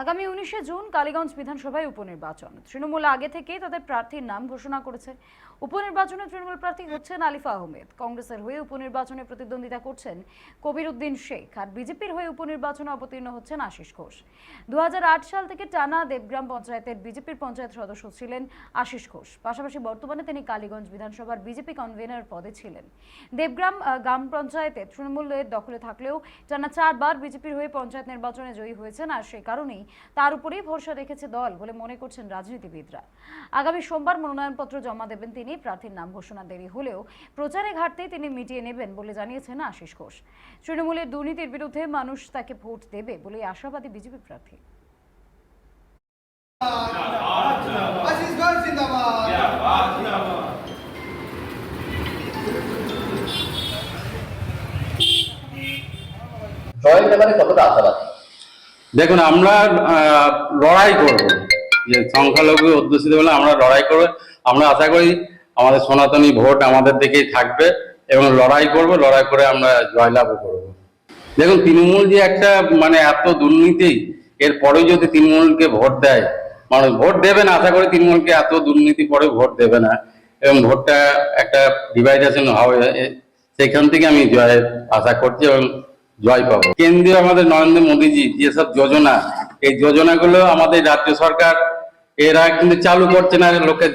আগামী 19শে জুন কালীগঞ্জ বিধানসভায় উপনির্বাচন। তৃণমূল আগে থেকেই তাদের প্রার্থীর নাম ঘোষণা করেছে। উপনির্বাচনে তৃণমূল প্রার্থী হচ্ছেন আলিফা আহমেদ। কংগ্রেসের হয়ে উপনির্বাচনে প্রতিদ্বন্দ্বিতা করছেন কবির উদ্দিন শেখ, আর বিজেপির হয়ে উপনির্বাচনে অবতীর্ণ হচ্ছেন আশিস ঘোষ। 2008 সাল থেকে টানা দেবগ্রাম পঞ্চায়েতের বিজেপির পঞ্চায়েত সদস্য ছিলেন আশিস ঘোষ। পাশাপাশি বর্তমানে তিনি কালীগঞ্জ বিধানসভার বিজেপি কনভেনর পদে ছিলেন। দেবগ্রাম গ্রাম পঞ্চায়েতে তৃণমূলের দখলে থাকলেও টানা 4 বার বিজেপির হয়ে পঞ্চায়েত নির্বাচনে জয়ী হয়েছেন, আর সেই কারণেই তার উপরেই ভরসা রেখেছে দল বলে মনে করছেন রাজনীতিবিদরা। আগামী সোমবার মনোনয়নপত্র জমা দেবেন তিনি। প্রার্থীর নাম ঘোষণা দেরি হলেও প্রচারে ঘাটতেই তিনি মিটিয়ে নেবেন বলে জানিয়েছেন আশিস ঘোষ। তৃণমূলের দুর্নীতির বিরুদ্ধে মানুষ তাকে ভোট দেবে বলে আশাবাদী বিজেপি প্রার্থী। জয়ের ব্যাপারে কতটা আশাবাদী? দেখুন, আমরা লড়াই করব, যে সংখ্যালঘু অধ্যুষিত বলে আমরা লড়াই করব। আমরা আশা করি আমাদের সনাতনী ভোট আমাদের দিকেই থাকবে এবং লড়াই করব, লড়াই করে আমরা জয়লাভও করব। দেখুন, তৃণমূল যে একটা এত দুর্নীতি, এরপরেও যদি তৃণমূলকে ভোট দেয়, মানুষ ভোট দেবে না। আশা করি তৃণমূলকে এত দুর্নীতি পরে ভোট দেবে না এবং ভোটটা একটা ডিভাইডেশন হবে, সেখান থেকে আমি জয়ের আশা করছি এবং জয় পাবো। কেন্দ্রীয় আমাদের নরেন্দ্র মোদীজি যেসব যোজনা, এই যোজনাগুলো আমাদের রাজ্য সরকার এরা কিন্তু চালু করছে না, লোকে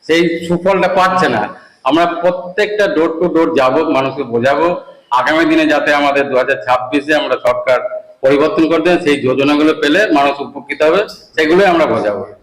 সেই সুফলটা পাচ্ছে না। আমরা প্রত্যেকটা ডোর টু ডোর যাবো, মানুষকে বোঝাবো আগামী দিনে যাতে আমাদের 2026-এ আমরা সরকার পরিবর্তন করতে, সেই যোজনাগুলো পেলে মানুষ উপকৃত হবে, সেগুলোই আমরা বোঝাবো।